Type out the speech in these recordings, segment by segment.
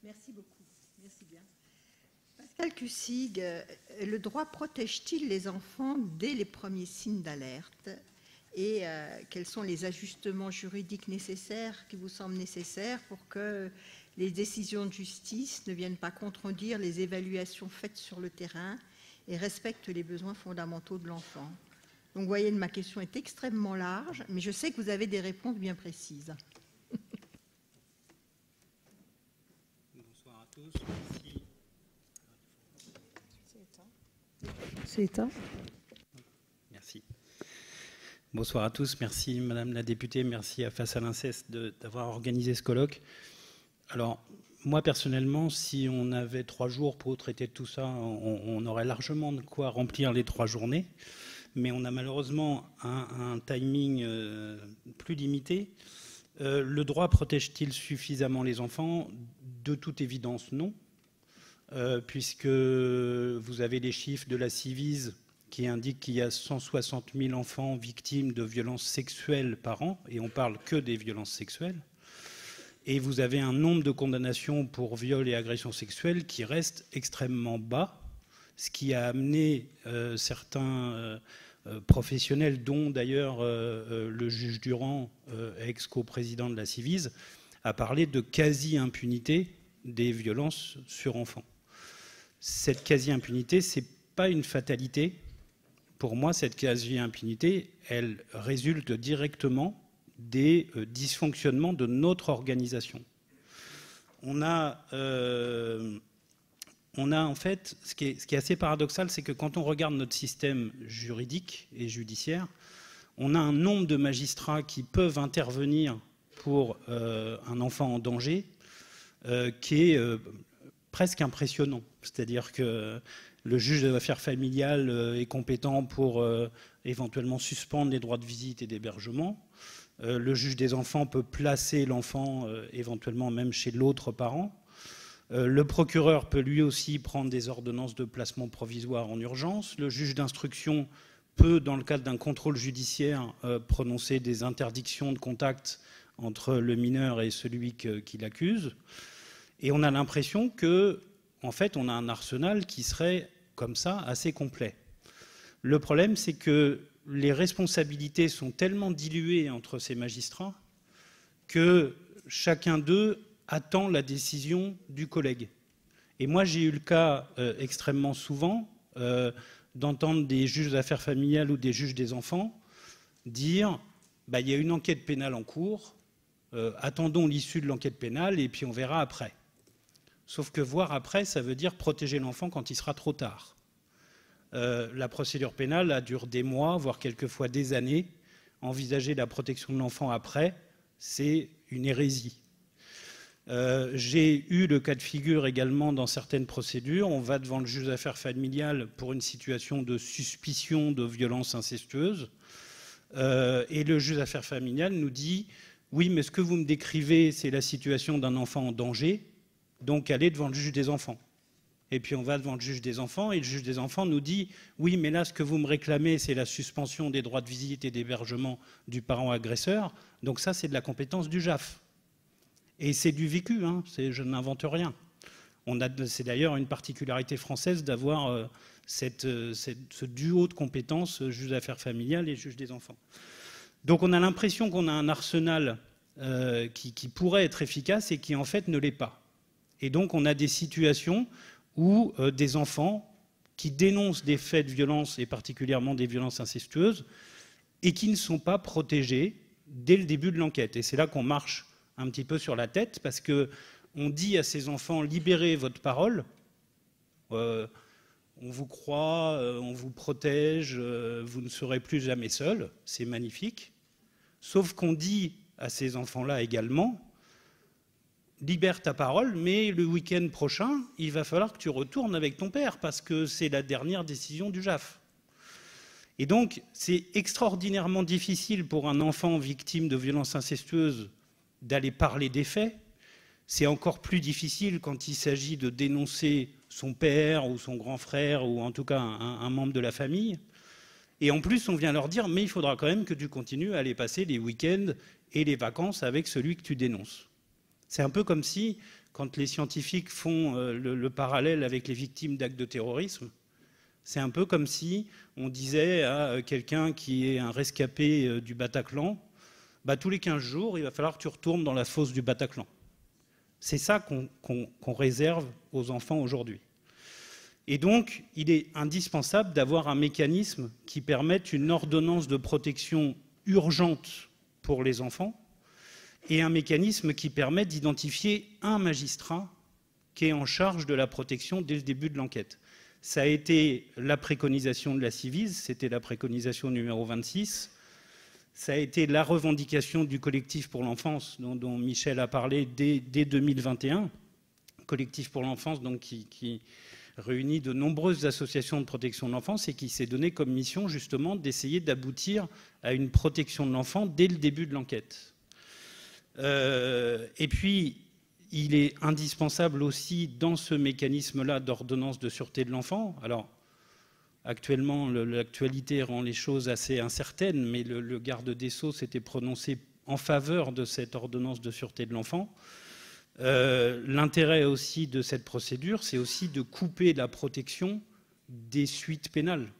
Merci beaucoup. Merci bien. Pascal Cussig, le droit protège-t-il les enfants dès les premiers signes d'alerte? Et quels sont les ajustements juridiques nécessaires qui vous semblent nécessaires pour que les décisions de justice ne viennent pas contredire les évaluations faites sur le terrain et respectent les besoins fondamentaux de l'enfant? Donc, vous voyez, ma question est extrêmement large, mais je sais que vous avez des réponses bien précises. Bonsoir à tous. Merci. C'est éteint. Merci. Bonsoir à tous. Merci, Madame la députée. Merci à Face à l'inceste d'avoir organisé ce colloque. Alors, moi, personnellement, si on avait 3 jours pour traiter de tout ça, on aurait largement de quoi remplir les 3 journées. Mais on a malheureusement un timing plus limité. Le droit protège-t-il suffisamment les enfants? De toute évidence, non. Puisque vous avez les chiffres de la Civise qui indiquent qu'il y a 160 000 enfants victimes de violences sexuelles par an, et on parle que des violences sexuelles. Et vous avez un nombre de condamnations pour viol et agression sexuelle qui reste extrêmement bas, ce qui a amené certains professionnels, dont d'ailleurs le juge Durand, ex-coprésident de la Civise, a parlé de quasi-impunité des violences sur enfants. Cette quasi-impunité, ce n'est pas une fatalité. Pour moi, cette quasi-impunité, elle résulte directement des dysfonctionnements de notre organisation. On a en fait, ce qui est assez paradoxal, c'est que quand on regarde notre système juridique et judiciaire, on a un nombre de magistrats qui peuvent intervenir pour un enfant en danger qui est presque impressionnant. C'est-à-dire que le juge des affaires familiales est compétent pour éventuellement suspendre les droits de visite et d'hébergement. Le juge des enfants peut placer l'enfant éventuellement même chez l'autre parent. Le procureur peut lui aussi prendre des ordonnances de placement provisoire en urgence. Le juge d'instruction peut, dans le cadre d'un contrôle judiciaire, prononcer des interdictions de contact entre le mineur et celui qui l'accuse. Et on a l'impression que, en fait, on a un arsenal qui serait, comme ça, assez complet. Le problème, c'est que les responsabilités sont tellement diluées entre ces magistrats que chacun d'eux attend la décision du collègue. Et moi, j'ai eu le cas extrêmement souvent d'entendre des juges d'affaires familiales ou des juges des enfants dire « il y a une enquête pénale en cours, attendons l'issue de l'enquête pénale et puis on verra après ». Sauf que voir après, ça veut dire protéger l'enfant quand il sera trop tard. La procédure pénale, elle dure des mois, voire quelquefois des années. Envisager la protection de l'enfant après, c'est une hérésie. J'ai eu le cas de figure également dans certaines procédures. On va devant le juge d'affaires familiales pour une situation de suspicion de violence incestueuse. Et le juge d'affaires familiales nous dit « Oui, mais ce que vous me décrivez, c'est la situation d'un enfant en danger, donc allez devant le juge des enfants. » Et puis on va devant le juge des enfants et le juge des enfants nous dit « Oui, mais là, ce que vous me réclamez, c'est la suspension des droits de visite et d'hébergement du parent agresseur. Donc ça, c'est de la compétence du JAF. » Et c'est du vécu, hein, je n'invente rien. C'est d'ailleurs une particularité française d'avoir ce duo de compétences, juge d'affaires familiales et juge des enfants. Donc on a l'impression qu'on a un arsenal qui pourrait être efficace et qui en fait ne l'est pas. Et donc on a des situations où des enfants qui dénoncent des faits de violence, et particulièrement des violences incestueuses, et qui ne sont pas protégés dès le début de l'enquête. Et c'est là qu'on marche un petit peu sur la tête, parce qu'on dit à ces enfants « libérez votre parole », on vous croit, on vous protège, vous ne serez plus jamais seul, c'est magnifique. Sauf qu'on dit à ces enfants-là également « libère ta parole, mais le week-end prochain, il va falloir que tu retournes avec ton père, parce que c'est la dernière décision du JAF. » Et donc, c'est extraordinairement difficile pour un enfant victime de violences incestueuses d'aller parler des faits. C'est encore plus difficile quand il s'agit de dénoncer son père ou son grand frère ou en tout cas un membre de la famille. Et en plus, on vient leur dire « mais il faudra quand même que tu continues à aller passer les week-ends et les vacances avec celui que tu dénonces ». C'est un peu comme si, quand les scientifiques font le parallèle avec les victimes d'actes de terrorisme, c'est un peu comme si on disait à quelqu'un qui est un rescapé du Bataclan, bah, tous les 15 jours, il va falloir que tu retournes dans la fosse du Bataclan. C'est ça qu'on réserve aux enfants aujourd'hui. Et donc, il est indispensable d'avoir un mécanisme qui permette une ordonnance de protection urgente pour les enfants et un mécanisme qui permette d'identifier un magistrat qui est en charge de la protection dès le début de l'enquête. Ça a été la préconisation de la Ciivise, c'était la préconisation numéro 26. Ça a été la revendication du collectif pour l'enfance dont Michel a parlé dès 2021. Collectif pour l'enfance donc qui réunit de nombreuses associations de protection de l'enfance et qui s'est donné comme mission justement d'essayer d'aboutir à une protection de l'enfant dès le début de l'enquête. Et puis, il est indispensable aussi dans ce mécanisme-là d'ordonnance de sûreté de l'enfant. Alors, actuellement, l'actualité rend les choses assez incertaines, mais le garde des Sceaux s'était prononcé en faveur de cette ordonnance de sûreté de l'enfant. L'intérêt aussi de cette procédure, c'est aussi de couper la protection des suites pénales.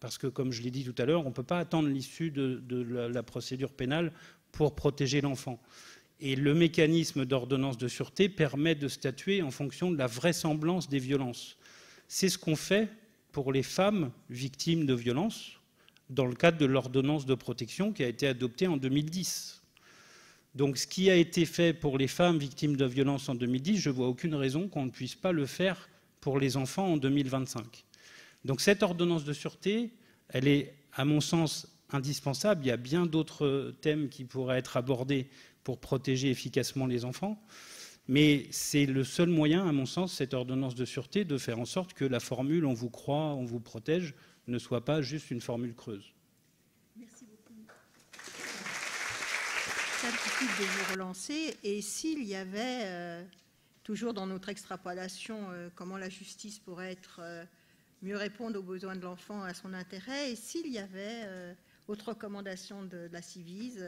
Parce que, comme je l'ai dit tout à l'heure, on ne peut pas attendre l'issue de la procédure pénale pour protéger l'enfant. Et le mécanisme d'ordonnance de sûreté permet de statuer en fonction de la vraisemblance des violences. C'est ce qu'on fait pour les femmes victimes de violences dans le cadre de l'ordonnance de protection qui a été adoptée en 2010. Donc ce qui a été fait pour les femmes victimes de violences en 2010, je ne vois aucune raison qu'on ne puisse pas le faire pour les enfants en 2025. Donc cette ordonnance de sûreté, elle est, à mon sens, indispensable. Il y a bien d'autres thèmes qui pourraient être abordés pour protéger efficacement les enfants. Mais c'est le seul moyen, à mon sens, cette ordonnance de sûreté, de faire en sorte que la formule « on vous croit, on vous protège » ne soit pas juste une formule creuse. Merci beaucoup. Ça me de vous relancer. Et s'il y avait, toujours dans notre extrapolation, comment la justice pourrait être mieux répondre aux besoins de l'enfant, à son intérêt, et s'il y avait, autre recommandation de la Ciivise,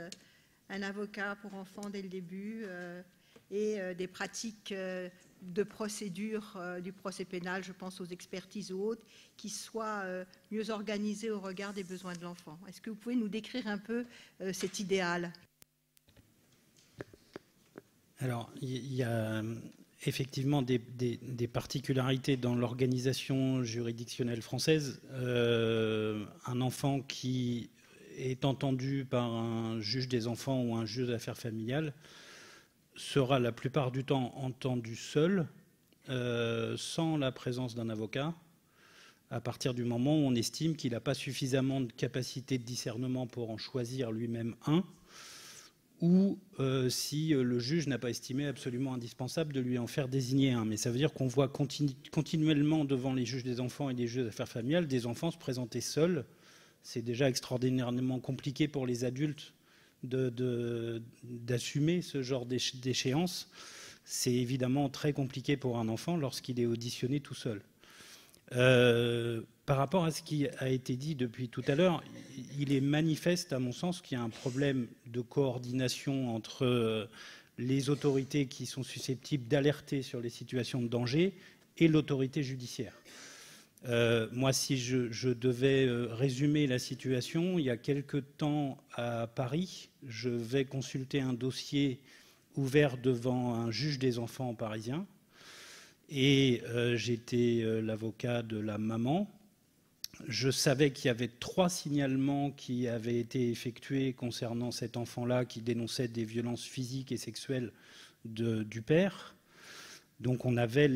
un avocat pour enfants dès le début, et des pratiques de procédure du procès pénal, je pense aux expertises ou autres, qui soient mieux organisées au regard des besoins de l'enfant. Est-ce que vous pouvez nous décrire un peu cet idéal ? Alors, il y a effectivement des particularités dans l'organisation juridictionnelle française. Un enfant qui est entendu par un juge des enfants ou un juge d'affaires familiales sera la plupart du temps entendu seul, sans la présence d'un avocat, à partir du moment où on estime qu'il n'a pas suffisamment de capacité de discernement pour en choisir lui-même un, ou si le juge n'a pas estimé absolument indispensable de lui en faire désigner un. Mais ça veut dire qu'on voit continuellement devant les juges des enfants et les juges d'affaires familiales des enfants se présenter seuls. C'est déjà extraordinairement compliqué pour les adultes d'assumer ce genre d'échéance. C'est évidemment très compliqué pour un enfant lorsqu'il est auditionné tout seul. Par rapport à ce qui a été dit depuis tout à l'heure, il est manifeste, à mon sens, qu'il y a un problème de coordination entre les autorités qui sont susceptibles d'alerter sur les situations de danger et l'autorité judiciaire. Moi, si je devais résumer la situation, il y a quelque temps à Paris, je vais consulter un dossier ouvert devant un juge des enfants parisien et j'étais l'avocat de la maman. Je savais qu'il y avait 3 signalements qui avaient été effectués concernant cet enfant-là qui dénonçait des violences physiques et sexuelles du père. Donc on avait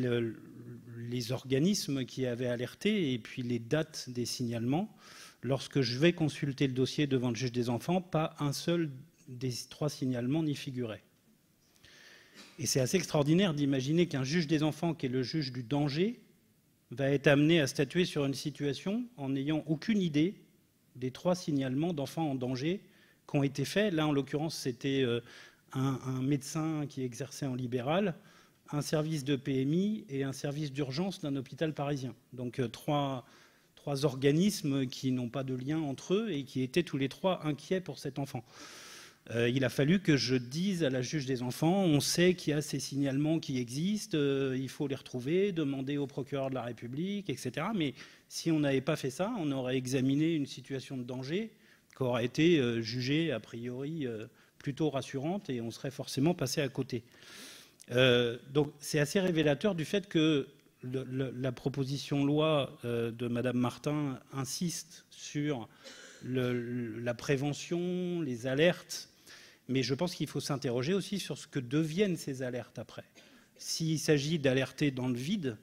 les organismes qui avaient alerté et puis les dates des signalements. Lorsque je vais consulter le dossier devant le juge des enfants, pas un seul des 3 signalements n'y figurait. Et c'est assez extraordinaire d'imaginer qu'un juge des enfants, qui est le juge du danger, va être amené à statuer sur une situation en n'ayant aucune idée des 3 signalements d'enfants en danger qui ont été faits. Là, en l'occurrence, c'était un médecin qui exerçait en libéral, un service de PMI et un service d'urgence d'un hôpital parisien. Donc 3 organismes qui n'ont pas de lien entre eux et qui étaient tous les 3 inquiets pour cet enfant. Il a fallu que je dise à la juge des enfants, on sait qu'il y a ces signalements qui existent, il faut les retrouver, demander au procureur de la République, etc. Mais si on n'avait pas fait ça, on aurait examiné une situation de danger qui aurait été jugée a priori plutôt rassurante et on serait forcément passé à côté. Donc c'est assez révélateur du fait que la proposition de loi de Madame Martin insiste sur la prévention, les alertes, mais je pense qu'il faut s'interroger aussi sur ce que deviennent ces alertes après. S'il s'agit d'alerter dans le vide,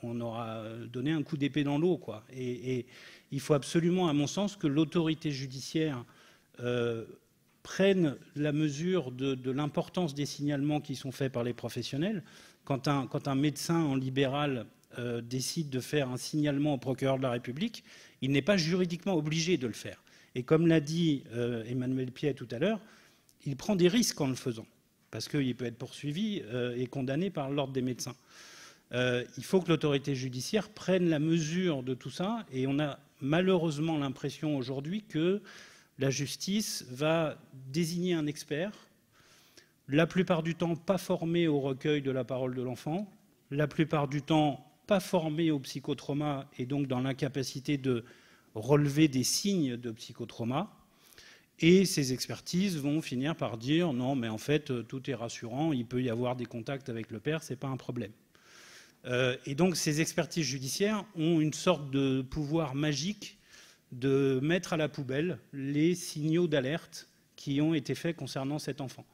on aura donné un coup d'épée dans l'eau, quoi. Et il faut absolument, à mon sens, que l'autorité judiciaire prenne la mesure de l'importance des signalements qui sont faits par les professionnels. Quand un médecin en libéral décide de faire un signalement au procureur de la République, il n'est pas juridiquement obligé de le faire. Et comme l'a dit Emmanuel Piet tout à l'heure, il prend des risques en le faisant, parce qu'il peut être poursuivi et condamné par l'ordre des médecins. Il faut que l'autorité judiciaire prenne la mesure de tout ça, et on a malheureusement l'impression aujourd'hui que la justice va désigner un expert, la plupart du temps pas formé au recueil de la parole de l'enfant, la plupart du temps pas formé au psychotrauma et donc dans l'incapacité de relever des signes de psychotrauma. Et ces expertises vont finir par dire non, mais en fait, tout est rassurant, il peut y avoir des contacts avec le père, ce n'est pas un problème. Et donc ces expertises judiciaires ont une sorte de pouvoir magique de mettre à la poubelle les signaux d'alerte qui ont été faits concernant cet enfant.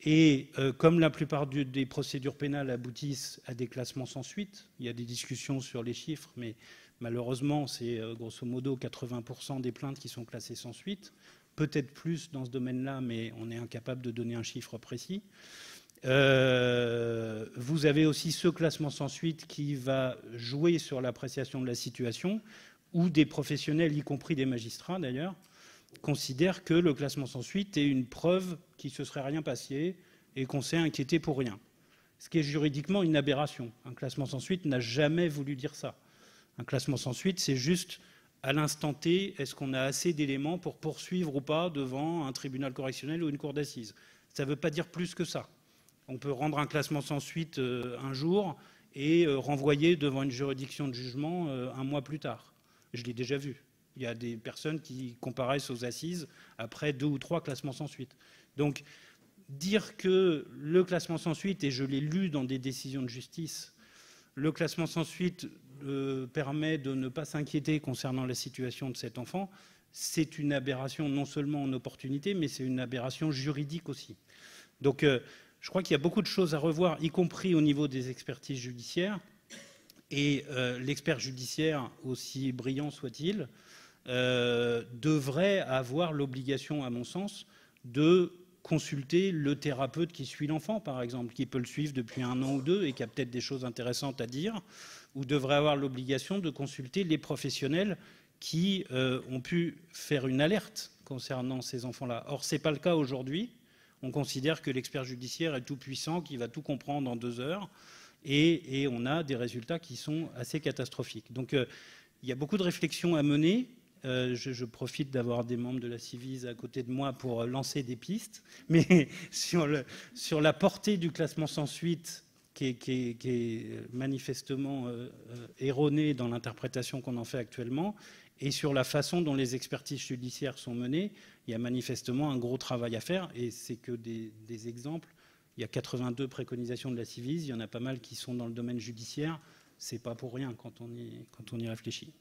Et comme la plupart des procédures pénales aboutissent à des classements sans suite, il y a des discussions sur les chiffres, mais malheureusement, c'est grosso modo 80% des plaintes qui sont classées sans suite, peut-être plus dans ce domaine-là, mais on est incapable de donner un chiffre précis. Vous avez aussi ce classement sans suite qui va jouer sur l'appréciation de la situation, où des professionnels, y compris des magistrats d'ailleurs, considèrent que le classement sans suite est une preuve qu'il ne se serait rien passé et qu'on s'est inquiété pour rien. Ce qui est juridiquement une aberration. Un classement sans suite n'a jamais voulu dire ça. Un classement sans suite, c'est juste à l'instant T, est-ce qu'on a assez d'éléments pour poursuivre ou pas devant un tribunal correctionnel ou une cour d'assises. Ça ne veut pas dire plus que ça. On peut rendre un classement sans suite un jour et renvoyer devant une juridiction de jugement un mois plus tard. Je l'ai déjà vu. Il y a des personnes qui comparaissent aux assises après 2 ou 3 classements sans suite. Donc, dire que le classement sans suite, et je l'ai lu dans des décisions de justice, le classement sans suite permet de ne pas s'inquiéter concernant la situation de cet enfant, c'est une aberration non seulement en opportunité, mais c'est une aberration juridique aussi. Donc, je crois qu'il y a beaucoup de choses à revoir, y compris au niveau des expertises judiciaires. Et l'expert judiciaire, aussi brillant soit-il, devrait avoir l'obligation, à mon sens, de consulter le thérapeute qui suit l'enfant, par exemple, qui peut le suivre depuis 1 an ou 2 et qui a peut-être des choses intéressantes à dire, ou devrait avoir l'obligation de consulter les professionnels qui ont pu faire une alerte concernant ces enfants-là. Or, ce n'est pas le cas aujourd'hui. On considère que l'expert judiciaire est tout puissant, qu'il va tout comprendre en 2 heures, et on a des résultats qui sont assez catastrophiques. Donc, il y a beaucoup de réflexions à mener. Je profite d'avoir des membres de la Civise à côté de moi pour lancer des pistes. Mais sur la portée du classement sans suite, qui est manifestement erronée dans l'interprétation qu'on en fait actuellement, et sur la façon dont les expertises judiciaires sont menées, il y a manifestement un gros travail à faire. Et c'est que des exemples. Il y a 82 préconisations de la Civise. Il y en a pas mal qui sont dans le domaine judiciaire. Ce n'est pas pour rien quand on y réfléchit.